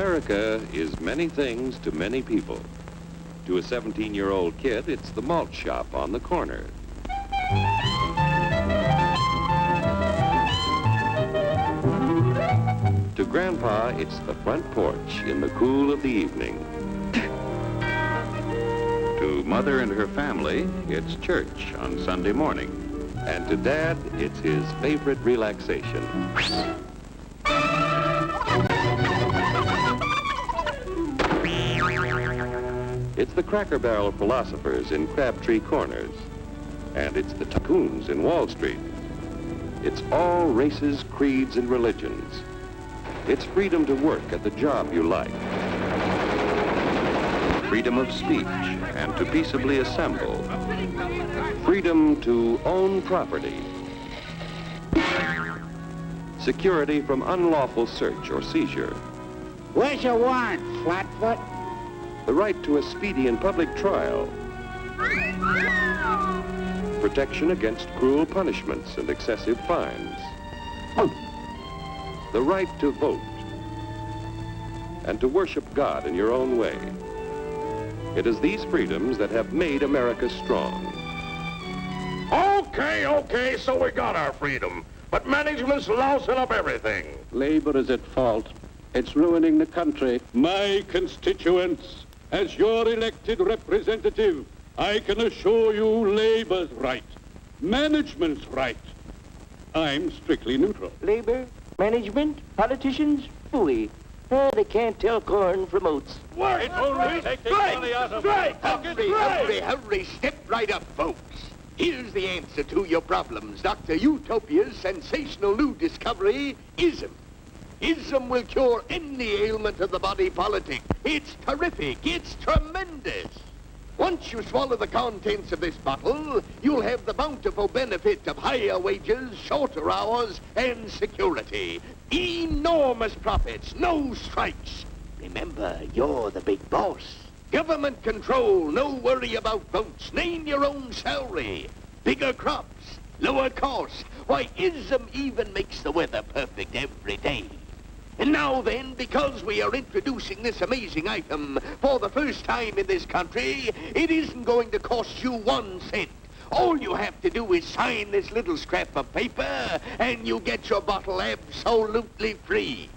America is many things to many people. To a 17-year-old kid, it's the malt shop on the corner. To Grandpa, it's the front porch in the cool of the evening. To Mother and her family, it's church on Sunday morning. And to Dad, it's his favorite relaxation. It's the Cracker Barrel philosophers in Crabtree Corners. And it's the tycoons in Wall Street. It's all races, creeds, and religions. It's freedom to work at the job you like. Freedom of speech and to peaceably assemble. Freedom to own property. Security from unlawful search or seizure. Where's your warrant, Flatfoot? The right to a speedy and public trial. Protection against cruel punishments and excessive fines. The right to vote. And to worship God in your own way. It is these freedoms that have made America strong. Okay, so we got our freedom. But management's lousing up everything. Labor is at fault. It's ruining the country. My constituents, as your elected representative, I can assure you Labor's right. Management's right. I'm strictly neutral. Labor, management, politicians, phooey. They can't tell corn from oats. Wait, take the money out of me. Hurry, step right up, folks. Here's the answer to your problems. Dr. Eutopia's sensational new discovery, ism. Ism will cure any ailment of the body politic. It's terrific. It's tremendous. Once you swallow the contents of this bottle, you'll have the bountiful benefit of higher wages, shorter hours, and security. Enormous profits, no strikes. Remember, you're the big boss. Government control, no worry about votes. Name your own salary. Bigger crops, lower costs. Why, ism even makes the weather perfect every day. And now then, because we are introducing this amazing item for the first time in this country, it isn't going to cost you 1 cent. All you have to do is sign this little scrap of paper, and you get your bottle absolutely free.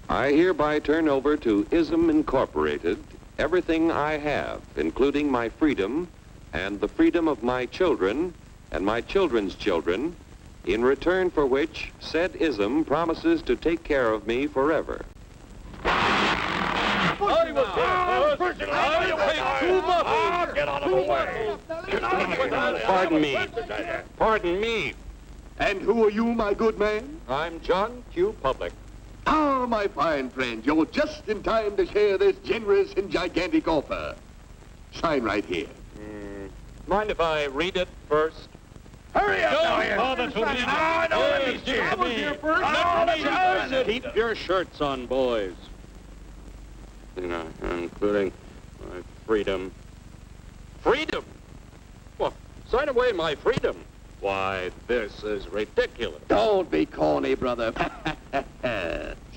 I hereby turn over to ISM Incorporated everything I have, including my freedom and the freedom of my children and my children's children, in return for which said ISM promises to take care of me forever. Get out of the way. Pardon me. And who are you, my good man? I'm John Q. Public. Ah, my fine friend, you're just in time to share this generous and gigantic offer. Sign right here. Mind if I read it first? Hurry up, Keep your shirts on, boys. Including my freedom. Freedom? Well, sign away my freedom. Why, this is ridiculous. Don't be corny, brother.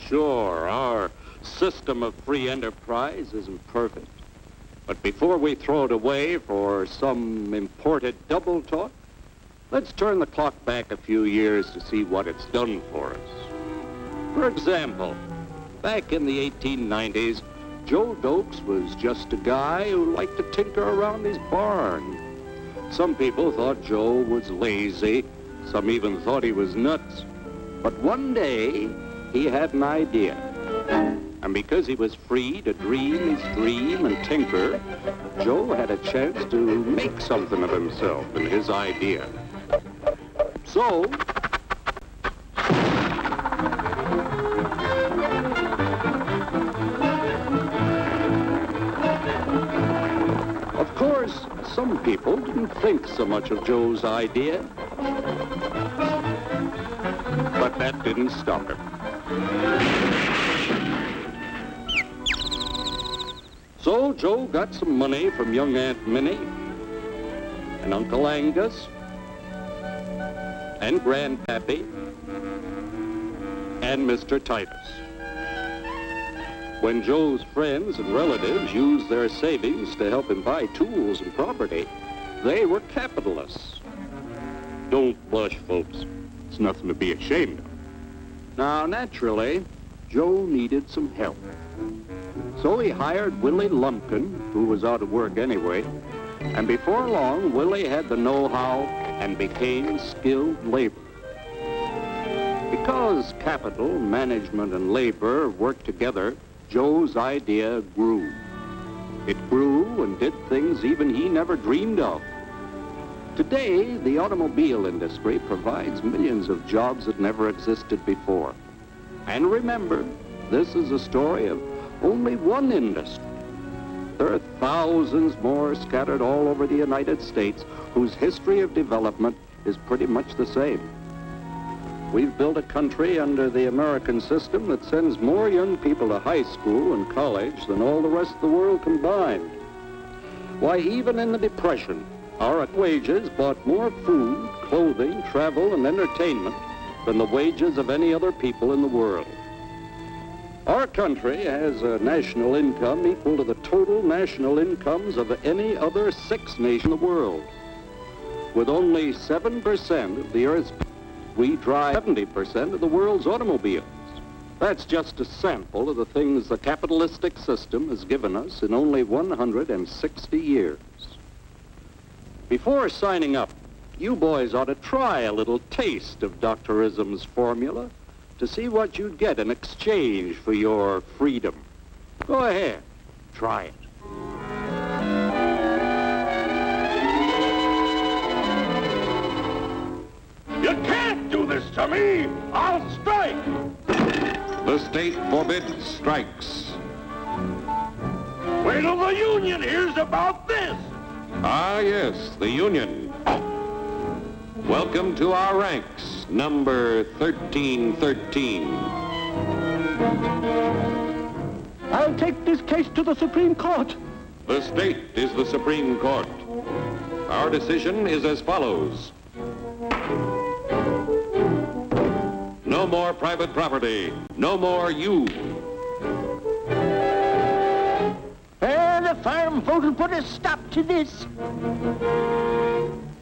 Sure, our system of free enterprise isn't perfect. But before we throw it away for some imported double talk, let's turn the clock back a few years to see what it's done for us. For example, back in the 1890s, Joe Dokes was just a guy who liked to tinker around his barn. Some people thought Joe was lazy. Some even thought he was nuts. But one day, he had an idea. And because he was free to dream his dream and tinker, Joe had a chance to make something of himself and his idea. So, of course, some people didn't think so much of Joe's idea. But that didn't stop him. So Joe got some money from young Aunt Minnie and Uncle Angus and Grandpappy and Mr. Titus. When Joe's friends and relatives used their savings to help him buy tools and property, they were capitalists. Don't blush, folks. It's nothing to be ashamed of. Now, naturally, Joe needed some help. So he hired Willie Lumpkin, who was out of work anyway, and before long, Willie had the know-how and became skilled labor. Because capital, management, and labor worked together, Joe's idea grew. It grew and did things even he never dreamed of. Today, the automobile industry provides millions of jobs that never existed before. And remember, this is a story of only one industry. There are thousands more scattered all over the United States whose history of development is pretty much the same. We've built a country under the American system that sends more young people to high school and college than all the rest of the world combined. Why, even in the Depression, our wages bought more food, clothing, travel, and entertainment than the wages of any other people in the world. Our country has a national income equal to the total national incomes of any other 6 nations in the world. With only 7% of the Earth's people, we drive 70% of the world's automobiles. That's just a sample of the things the capitalistic system has given us in only 160 years. Before signing up, you boys ought to try a little taste of Dr. Ism's formula to see what you'd get in exchange for your freedom. Go ahead, try it. You can't do this to me! I'll strike! The state forbids strikes. Wait till the union hears about this! Ah, yes, the union. Welcome to our ranks, number 1313. I'll take this case to the Supreme Court. The state is the Supreme Court. Our decision is as follows. No more private property. No more you. The farm vote will put a stop to this.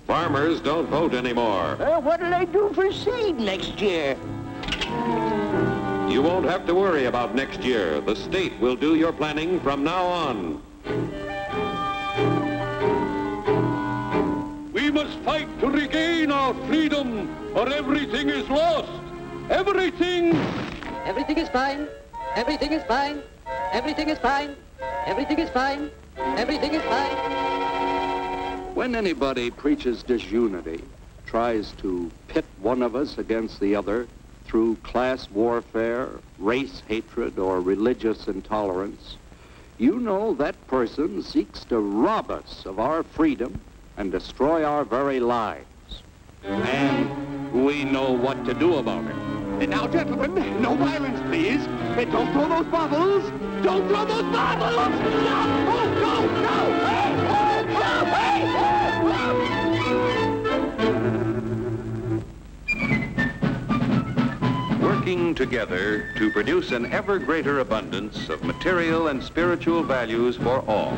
Farmers don't vote anymore. What'll I do for seed next year? You won't have to worry about next year. The state will do your planning from now on. We must fight to regain our freedom, or everything is lost. Everything! Everything is fine. Everything is fine. Everything is fine. Everything is fine. Everything is fine. When anybody preaches disunity, tries to pit one of us against the other through class warfare, race hatred, or religious intolerance, you know that person seeks to rob us of our freedom and destroy our very lives. And we know what to do about it. And now, gentlemen, no violence, please. And don't throw those bottles. Don't throw those bottles! No! Oh, no! No! Hey! Oh, hey! Working together to produce an ever greater abundance of material and spiritual values for all.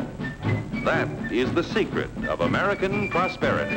That is the secret of American prosperity.